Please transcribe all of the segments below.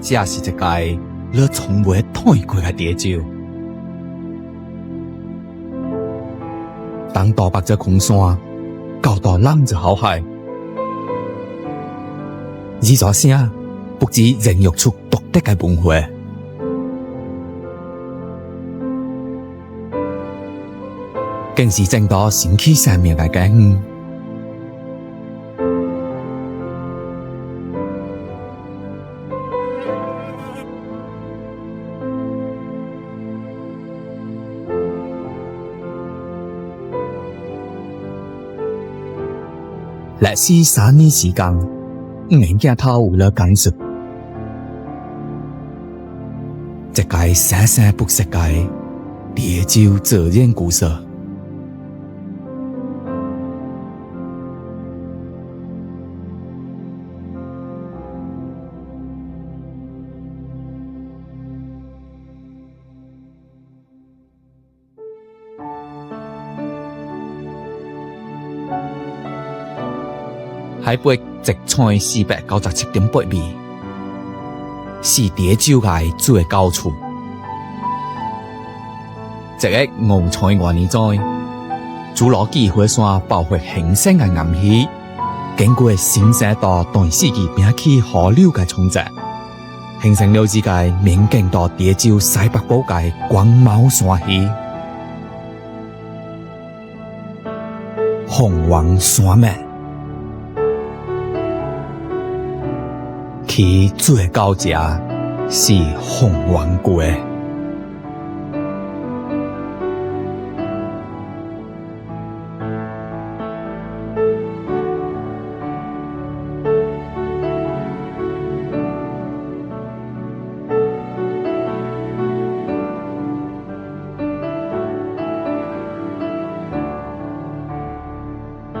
這是一個你從未睇過嘅地招。當大白隻空山，搞到浪子好海，呢座聲不止孕育出獨特嘅文化，更是整到新起生命嘅根源。歷史3年時間，眼鏡頭為了講述這個生生不息嘅地招責任故事。海拔直採497.8米，是地招嘅最高處。這個五彩元年在侏羅紀火山爆發形成嘅岩氣，經過新世代短時期冰期河流嘅沖積，形成了這個面見到地招西北部嘅光毛山系鳳凰山脈。其最高者是鳳凰閣。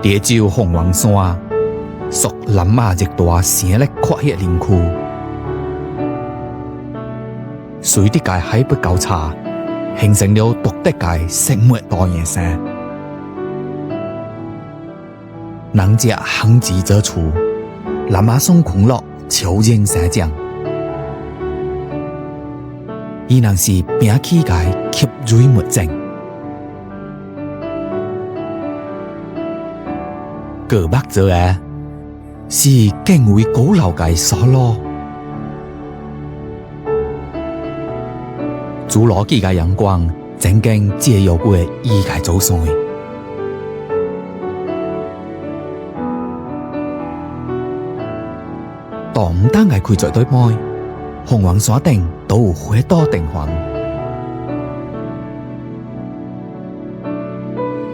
地招鳳凰山屬南亞熱帶生力闊葉林區，水滴嘅海拔高差，形成了獨特嘅生物多樣性。人藉航跡之處，南亞松群落悄然生長，伊能是冰期嘅吸水物證。個北者嘅是更為古老嘅沙路，侏羅紀嘅陽光曾經照耀過伊嘅祖先。當唔單係佢在對面，鳳凰山頂都有許多燈環。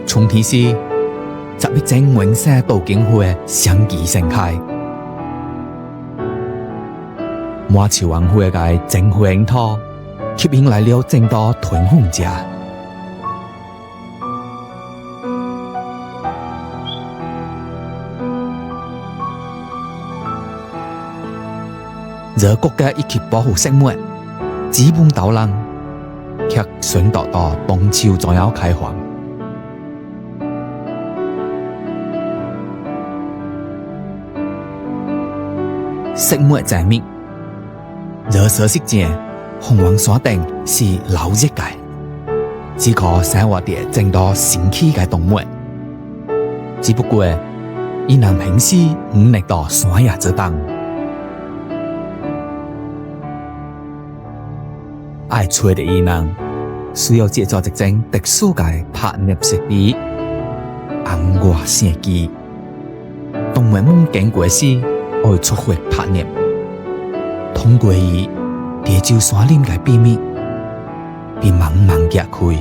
從天時十一正永世道景會相繼盛開，滿朝晚會嘅正會櫻桃吸引來了眾多囤紅者。若國家一級保護生物，基本導覽卻順道到冬秋將要開放。生物證明，熱潮時節，鳳凰山頂是老熱嘅，只可生活啲眾多新奇嘅動物。只不過，伊能平時唔能到山野之東，愛吹的伊能需要借助一種特殊嘅拍攝設備，紅外線機，動物們經過時愛出血拍攝，通過伊地招山林嘅秘密，被茫茫揭開。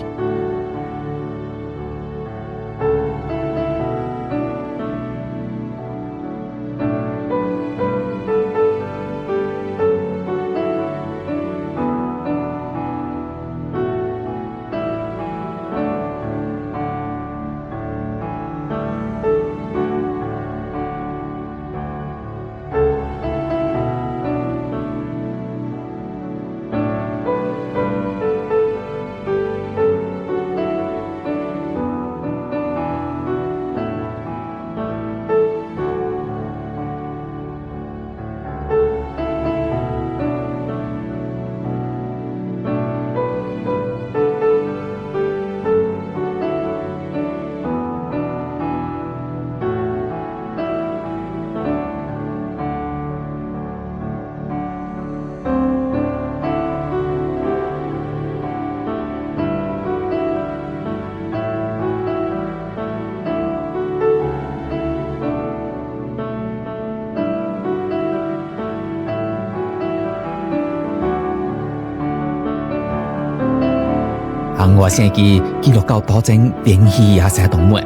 行外星記記錄到多種變異野生動物，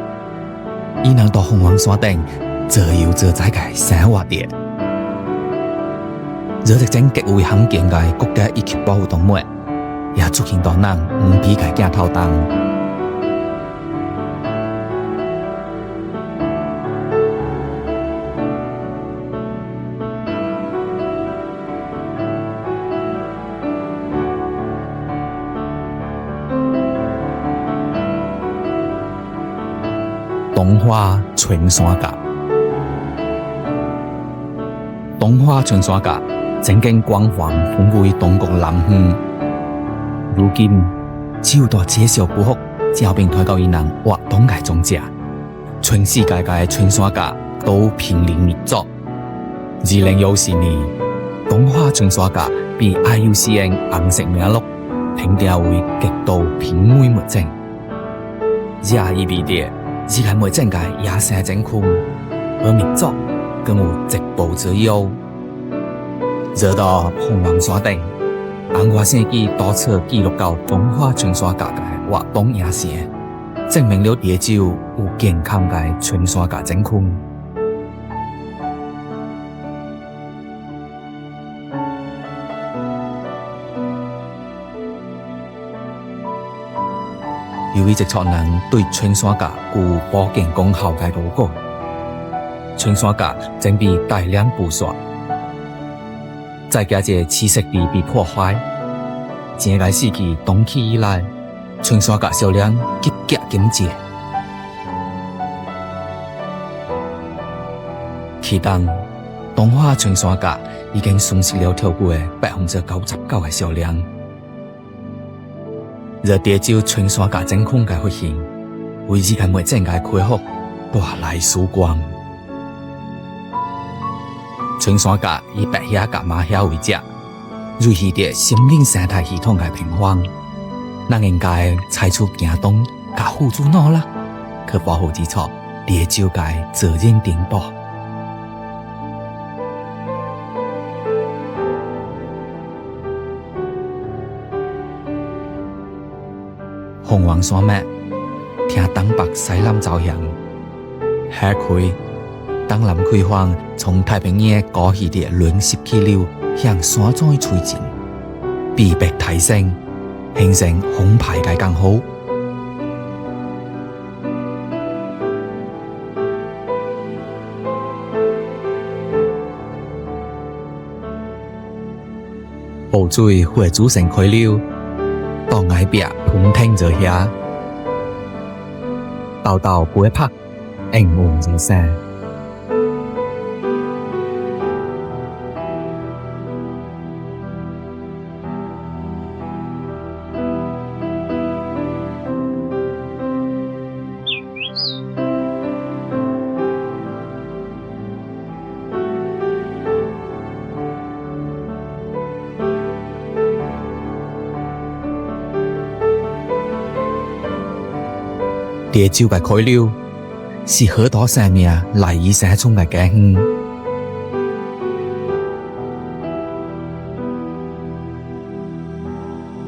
伊能到鳳凰山頂自由自在嘅生活地。這一種極為罕見嘅國家一級保護動物，也促進到人唔俾佢驚頭動。東華春山甲，東華春山甲曾經光環風歸中國南園，如今只有到介紹不服，招兵推到伊人活動嘅種子。全世界嘅春山甲都瀕臨滅絕。2014年，東華春山甲被 IUCN 紅色名錄評定為極度瀕危物種，也意味着而係每整個野生種群而滅絕，更有絕捕之憂。惹到鳳凰山頂，紅外線機多次記錄到東華春山甲嘅活動野生，證明了地球有健康嘅春山甲種群。由於直觸人對春山甲具保健功效嘅路過，春山甲正被大量捕殺。再加上棲息地被破壞，整個世紀冬季以來，春山甲數量急劇減少。其中，東華春山甲已經損失了超過99%嘅數量。而地球春山甲種群嘅復興，為日後每整個恢復帶來曙光。春山甲以白蝦甲馬蝦為食，維繫着森林生態系統嘅平衡。咱應該採取行動加付諸努力，去保護基礎地球嘅責任承擔。鳳凰山脈聽東北西南朝向，海開東南開放，從太平洋高起的潤濕氣流向山莊吹進，比白提升，形成風排嘅更好。雨水會組成溪流，到崖壁盤聽着下，豆豆不會拍，應夢就聲。地球嘅溪流是許多生命賴以生存嘅根源。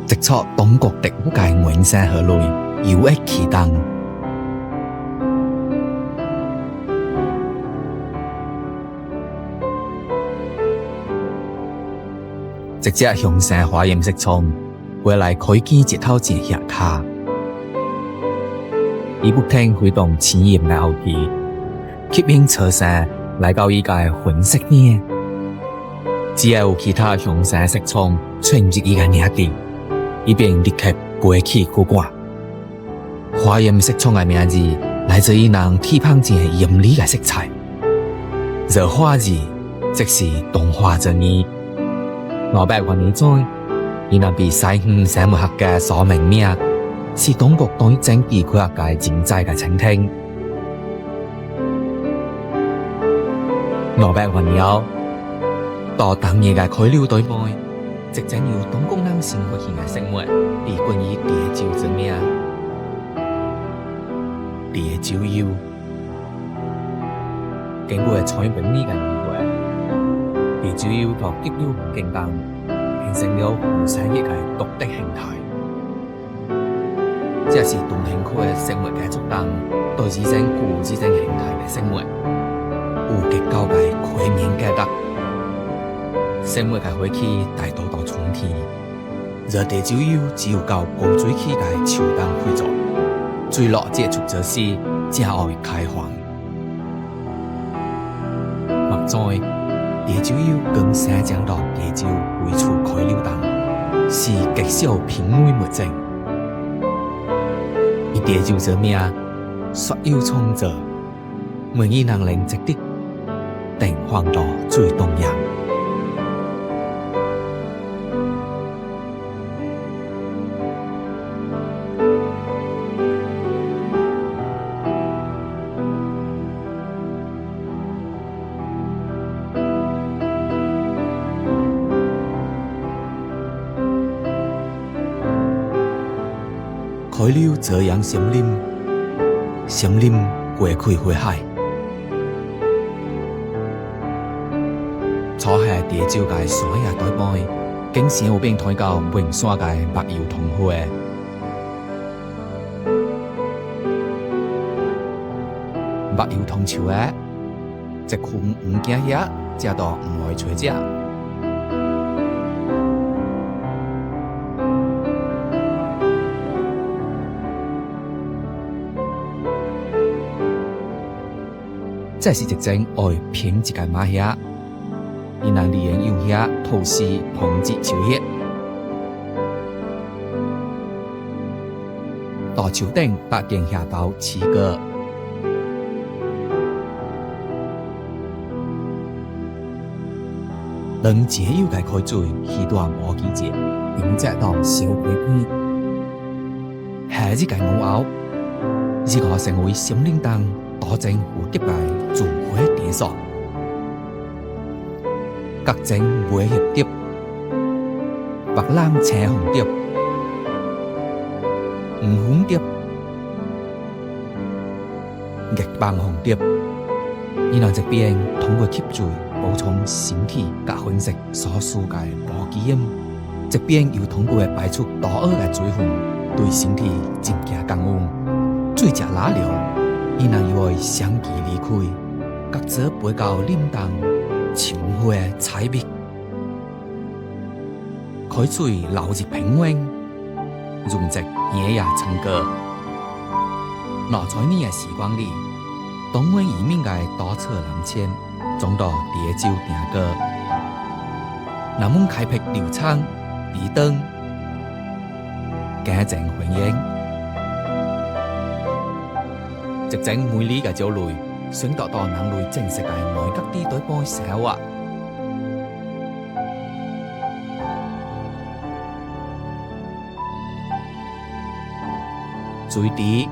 直觸東國特有嘅原生河類有益其中。直接向上花鹽色蟲，回來開見一頭前下卡。伊不停揮動淺鹽嘅後期，吸引車身來到伊個粉色呢。只要有其他向上色蟲出入伊個領地，伊便立刻飛起去趕。花鹽色蟲嘅名字來自於人體旁前豔麗嘅色彩。這花字即是東華之意。500多年前，伊那被西園生物學家所命名。是中國對整地規劃嘅人才嘅傾聽。500多年後，到當年嘅溪流對面，即將由中國人生活起嘅生物被冠以地球之名。地球遊，經過採本呢嘅研究，地球遊同激流環境中形成了生物嘅獨特形態。這是動興區嘅生活嘅觸動，對自身固自身形態嘅生活，有極高嘅全面價值。生活嘅花期大多到春天，熱地就有只有到高水期嘅秋冬開作，最落接觸這時正愛開放。目前地就有更生長到地就為處開流動，是極少瀕危物種。以地就這名，所有創造，每一人能值得，定放到最東陽。開了這樣森林，森林過開花海，坐下地就嘅山野代表，經常有變抬到永山嘅白油桐花，白油桐樹嘅，一群唔驚嘢，食到唔會吹食。這是一種愛品質嘅馬蝦，伊能利用用蝦透視防止潮熱。大樹頂八間蝦道起個，能自由嘅開水，許多無季節，迎接到小鬼片。夏日嘅午後，呢個成為森林當多種蝴蝶嘅種花地所，各種梅葉蝶、白冷青紅蝶、五紅蝶、月棒紅蝶，伊能這邊通過吸水補充身體甲粉飾所需嘅無機鹽，這邊又通過排出大額嘅水分，對身體增加降溫，水只拉了。伊能以為相繼離開，各自背到林當青花彩蜜，開水流入平穩，容積野也成歌。那在你嘅時光裡，東灣移民嘅多車南遷，總到地州定歌，南門開闢流暢地燈，家政歡迎。一種美麗嘅鳥類，選擇到人類真實嘅內角地對半生活。水滴，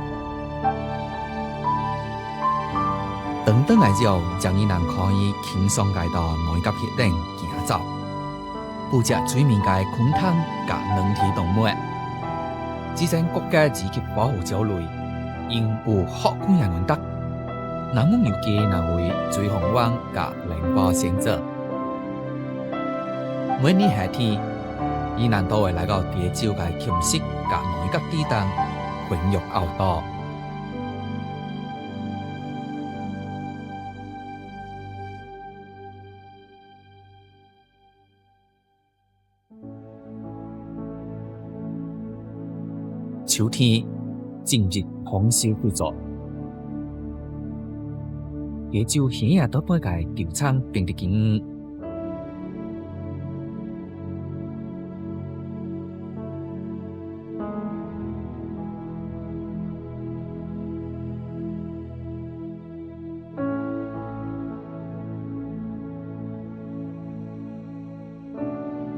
等等嘅鳥，將伊人可以輕鬆介到內角血頂行走，捕捉水面嘅昆蟲甲軟體動物，這種國家自給保護鳥類。因有好觀人文德，人們尤其能為水紅灣甲靈寶先者。每年夏天，伊人都會來到地州嘅芎實甲內角地當混育鰲島。秋天正值豐收製作，地州顯也都不該調倉變得緊。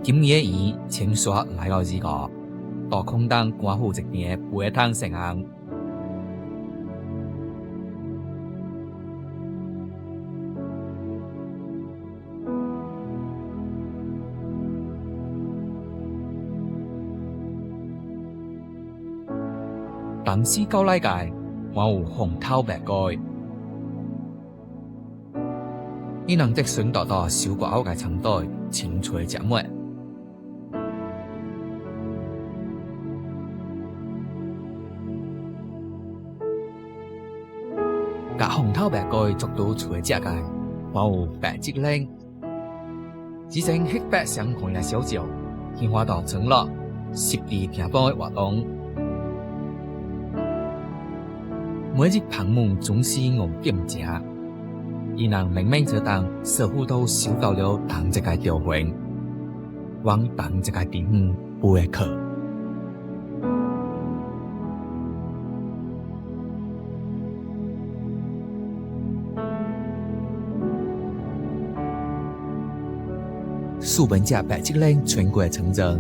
今夜已清刷來到這個到空檔關乎一年杯湯成行。當時到來嘅還有紅頭白蓋，伊能即選擇到小國歐嘅程度清脆食物。甲紅頭白蓋捉到出隻嘅，還有白質領。之前黑白相看嘅小照，獻花到村落實地聽報嘅活動。每日傍晚總是我檢查，伊人明明就當似乎都受到了同一個調換，往同一個地方背去。數本隻白質領全國城鎮，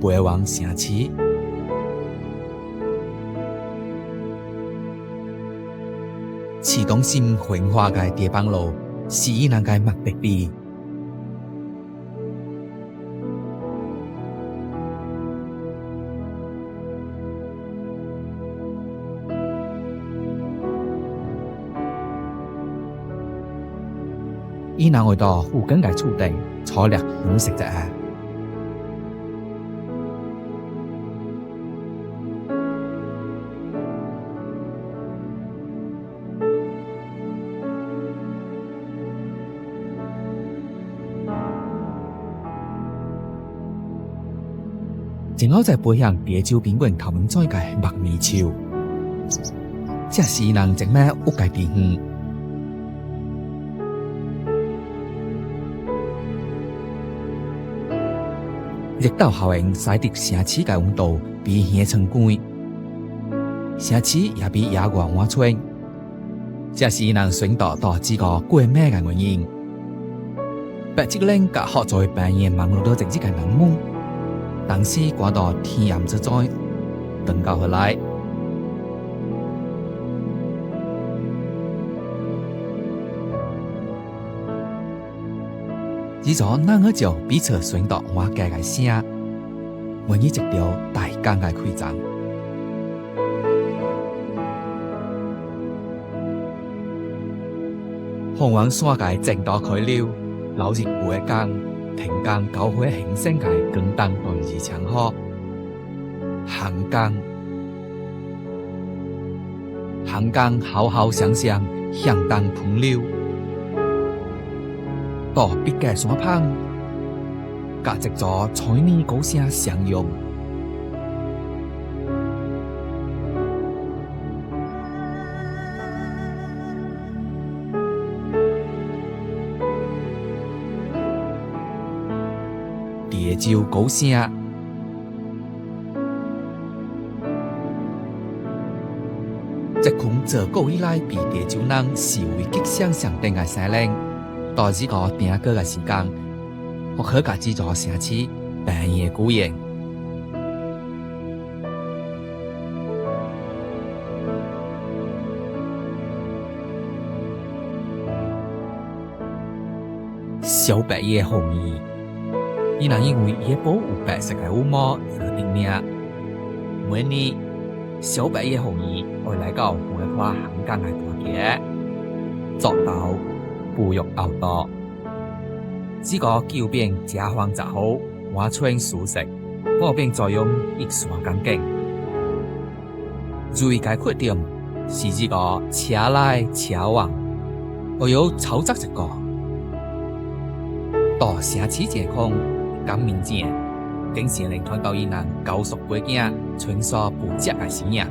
背往城市。市中心繁華嘅地方路是伊人嘅目的地。伊人會到附近嘅處地採掠飲食者。正好在背向地洲邊緣頭面栽嘅麥米樹，這是伊人種咩屋嘅地方。熱島效應使得城市嘅溫度比現成高，城市也比野外溫春。這是伊人選擇到這個過咩嘅原因。白質領甲學在半夜忙碌到直接嘅人們，當時趕到天暗之災，等到回來。只咗那個就彼此選擇我嘅個聲，每日一條大江嘅開張。紅黃山嘅正道開了，老日會江。停江教會興盛嘅更當對日長河，行江好好想想相當풍流，到別嘅山旁，夾直咗彩泥高聲相擁。地洲高聲，這群自古以來被地洲人視為吉祥上等嘅生靈，到這個定格嘅時間，我可甲這座城市半夜孤影。小白夜紅衣。伊人因為夜寶有白色嘅羽毛而得名。每年小白夜紅衣會來到梅花行江嘅大街，作到哺育牛多。這個救兵家荒雜好，我穿舒適，我並採用一線鋼筋。注意嘅缺點是這個車來車往，我有操作一個到城市街空。咁明顯，經常能看到伊人高速背景穿梭不折嘅身影。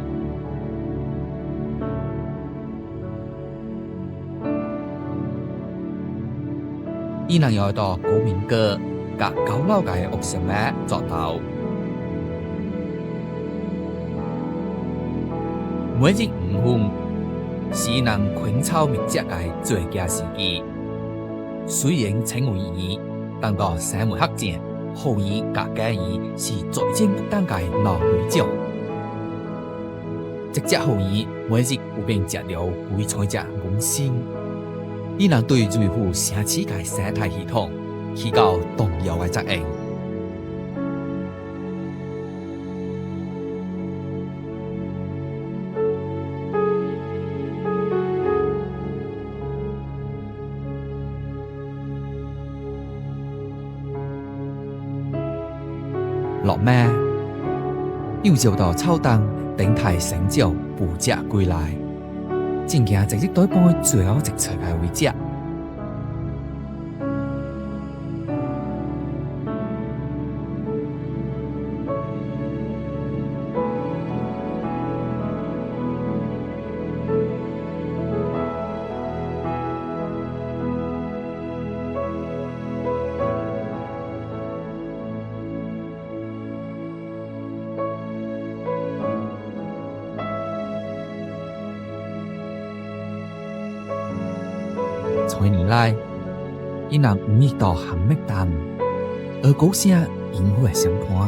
伊人又到高明閣甲高樓嘅屋上面作頭，每日5分是伊人群草密集嘅最佳時機。雖然稱為伊。當到三門黑戰，後裔甲家裔是最尖不當嘅老女將。這隻後裔每日有並食了幾菜隻滿身，伊能對維護城市嘅生態系統起到重要嘅責任。落咩？又就到草檔等待成就捕隻歸來，真驚直接對半最後一出嘅位置。多年來，伊人唔遇到含滅淡，而高聲引火相伴。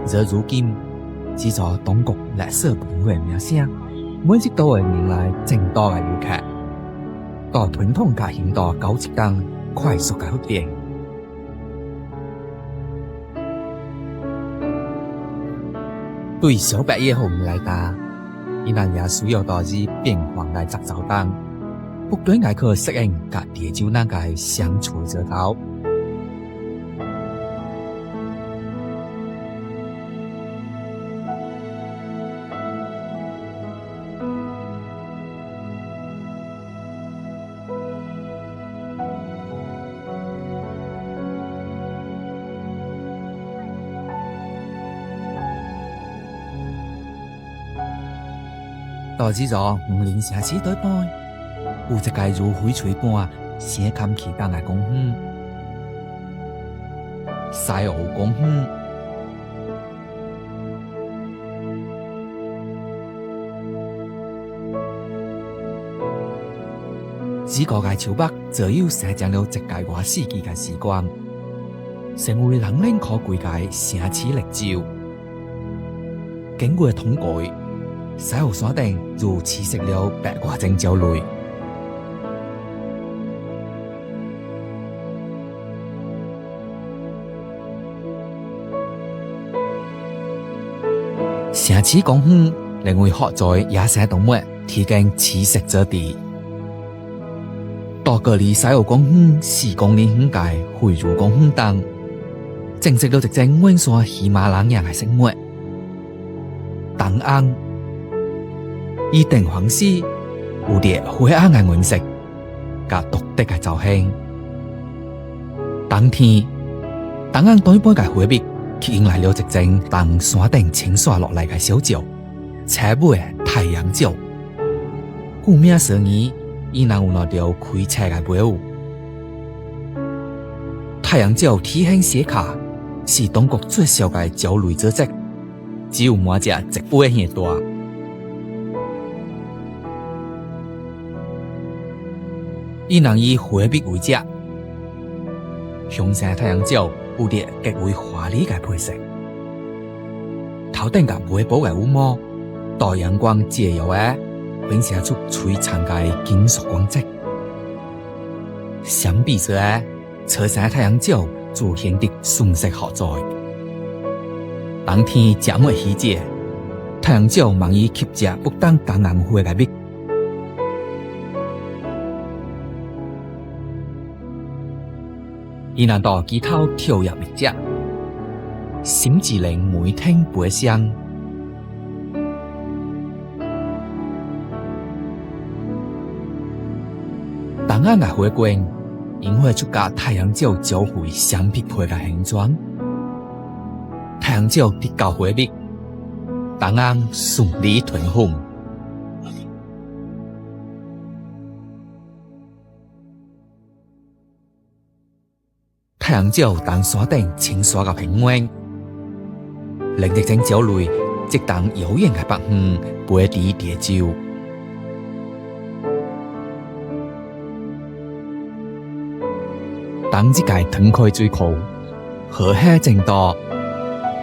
而如今，只在當局垃圾本會名聲，每日都會迎來眾多嘅遊客，到傳統嘅現代交接間快速嘅發展。對小白夜後來講，伊人也需要到日變化嘅節奏當。不斷愛去適應甲地球那個相處之道。導致咗唔連城市對半。有一個如翡翠般閃襟起動嘅公園，西澳公園。這個嘅潮北就要寫進了一個外世紀嘅時光，成為人人可貴嘅城市歷照。經過統計，西澳山頂就刺激了百外種鳥類。城市公園另為學在野生動物提供棲息之地。到隔離西澳公園4公里遠嘅惠如公園等，正式了一種溫山喜馬拉雅嘅生物。東岸以定方式有啲灰暗嘅顏色，加獨特嘅造型。冬天，東岸對半嘅花蜜吸引來了一種從山頂傾瀡落來嘅小鳥，車尾太陽鳥。顧名思義，伊人有那條開車嘅尾羽。太陽鳥體型小巧，是中國最小嘅鳥類之一，只有滿隻一倍咁大。伊人以花蜜為食，雄性太陽鳥有啲極為華麗嘅配色，頭頂嘅微薄嘅羽毛，在陽光照耀嘅，反射出璀璨嘅金屬光澤。相比之下，車山太陽鳥就顯得遜色何在。冬天寂寞時節，太陽鳥忙於吸食不當東岸花嘅蜜。伊人到枝頭跳入蜜汁，心只令每天陪香。東岸嘅花冠，因為出甲太陽鳥交配相匹配嘅形狀，太陽鳥得到花蜜，東岸順利吞紅。太陽鳥當山頂清爽嘅平原，另一種鳥類即當遙遠嘅北方飛抵地洲。當一個騰開水庫，河海正多，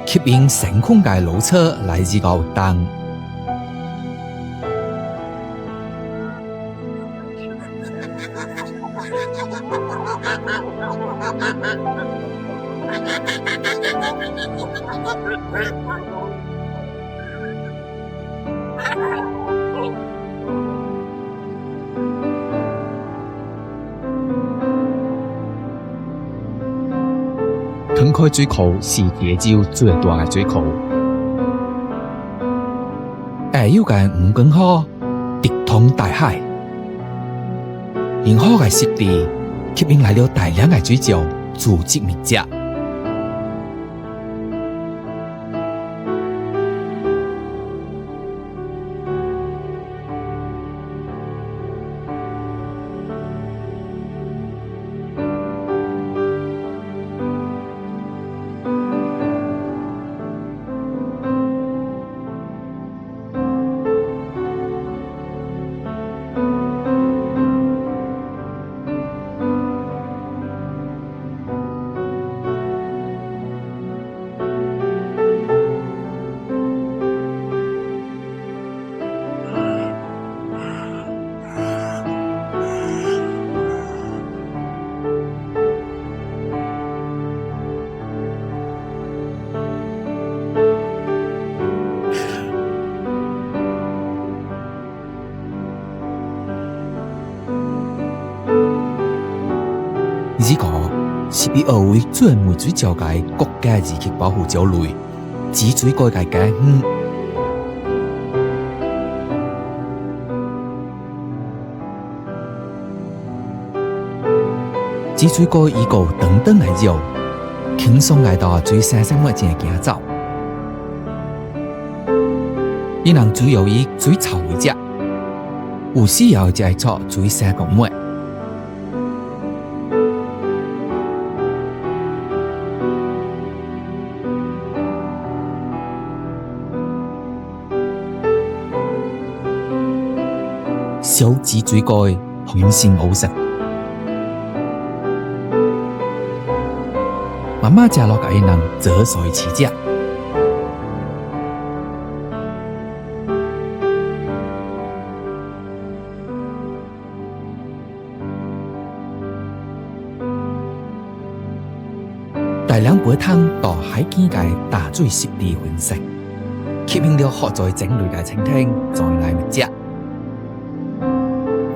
吸引成群嘅路車來自高東。騰開水庫是地洲最大嘅水庫，有嘅吳根河直通大海。幸好嘅濕地吸引來了大量嘅水鳥、組織物種。呢個是被譽為專門水鳥嘅國家二級保護鳥類，紫水蓋嘅家園。紫水蓋依個等等嘅鳥，輕鬆來到水生生活前行走。伊人主要以水草為食，有時也會做水生公物。小紫水蓋紅鮮好食，媽媽食落嘅人左水起食。大量杯湯到海邊嘅大水濕地分析，吸引了學在整類嘅蜻蜓在內物食。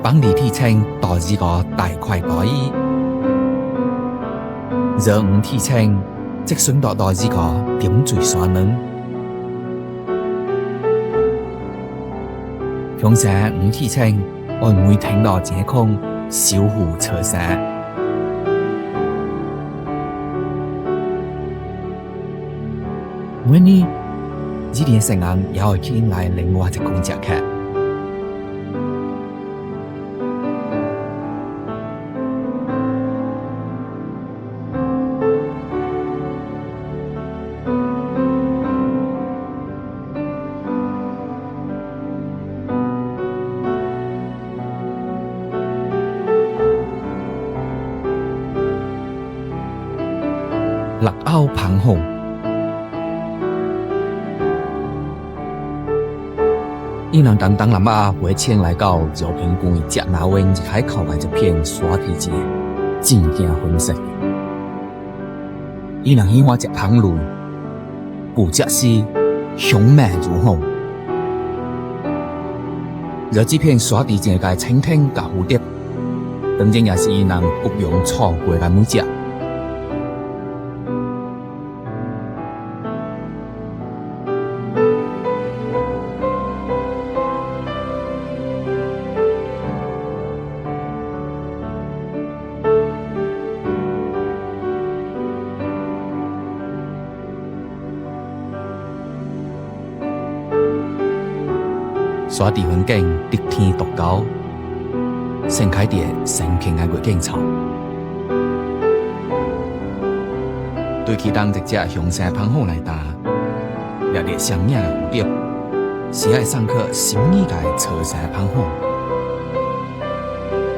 幫你提升到呢個大塊大意，熱唔提升，即順到呢個點綴沙能。強者唔提升，我唔會聽到這空小湖車聲。每年呢啲成人也會吸引來另外一個觀客。綠鷗澎洪，伊人等等諗下會前來到饒平區隻那灣一海口嘅一片沙地界，真正分析。伊人喜歡隻澎鷺，不只是雄猛如虹，而這片沙地界嘅蜻蜓甲蝴蝶，當然也是伊人不用錯過嘅每隻。沙地環境得天獨厚，盛開啲成片嘅月景草，對其當一隻雄性澎洪來打，掠啲雙影蝴蝶，是愛上課心意嘅車山澎洪，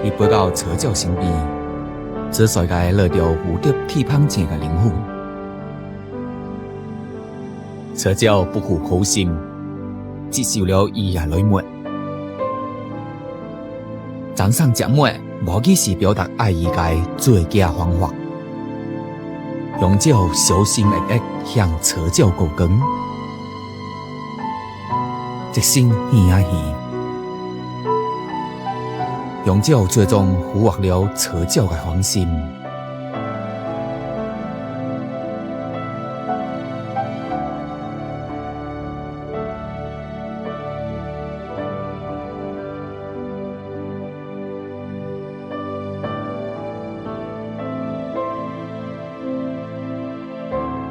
伊飛到車鳥身邊，只隨佢落到蝴蝶體澎前嘅靈魂，車鳥不負好心。接受了伊嘅禮物，掌上隻物無疑是表達愛意嘅最佳方法。用鳥小心翼翼向車鳥告講，一聲耳耳，用鳥最終俘獲了車鳥嘅芳心。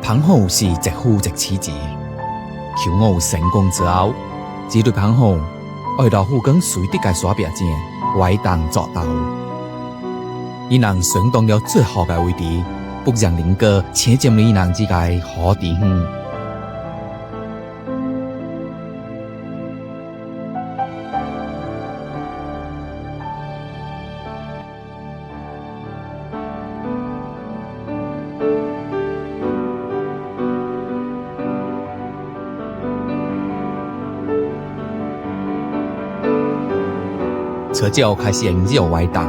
彭后是直呼直妻子，求我成功之後，只對彭後愛到附近水滴嘅山壁前圍黨作鬥，伊人選當了最好嘅位置，不讓鄰居搶佔了伊人之間好地方。車轎開始引誘圍黨，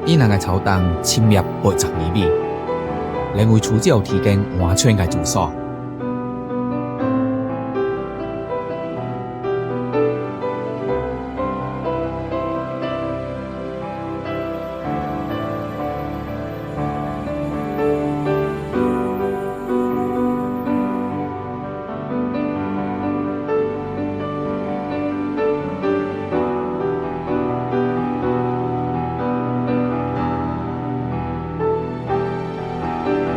伊人嘅草黨侵入80厘米，另為車轎提供安全嘅住所。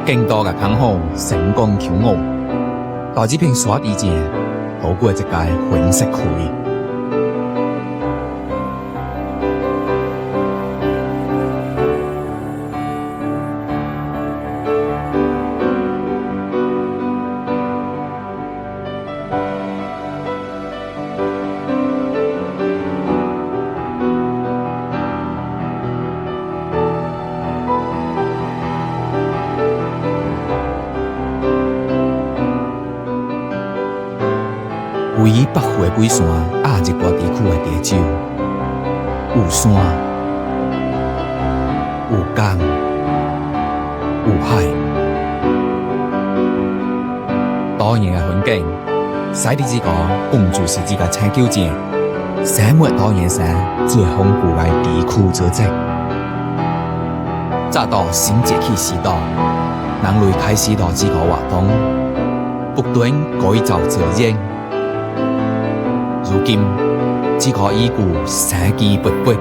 更多嘅彭後成功求我，導致片山地前好過一個粉色區。位於北湖嘅龜山亞熱帶地區嘅地洲，有山、有江、有海，多樣嘅環境，使你知個公主是自個青丘前，生活多樣性最豐富嘅地區組織。直到新石器時代，人類開始到這個活動，不斷改造自然。如今，這個依舊生機勃勃。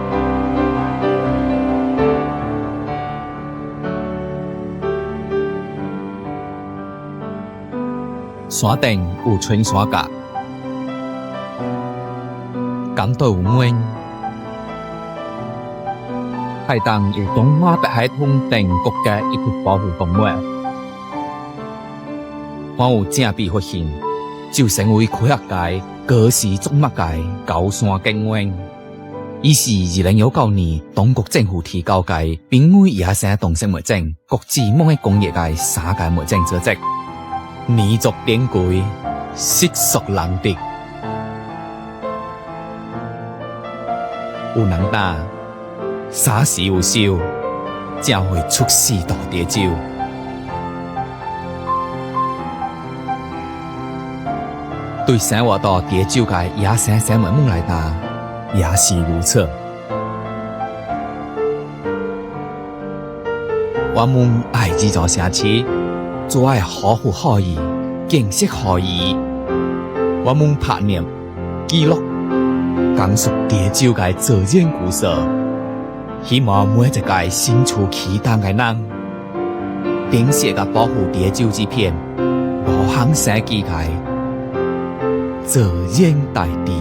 山頂有春山甲，港島有門，海東有東華北海通等國家一級保護動物，還有正壁復興，就成為科學界高時觸目嘅高山景觀。伊是2019年中國政府提高嘅瀕危野生動植物證國際某個工業嘅3個物證組織，年續典規，悉數難得。有人打，啥時有收，才會出世到地洲。對生活到地洲嘅野生生物們來講，也是如此。我們愛這座城市，做愛呵護好伊，建設好伊。我們拍攝、記錄、講述地洲嘅自然故事，希望每一個身處其中嘅人，定寫個保護地洲這片無限世紀嘅自然大地。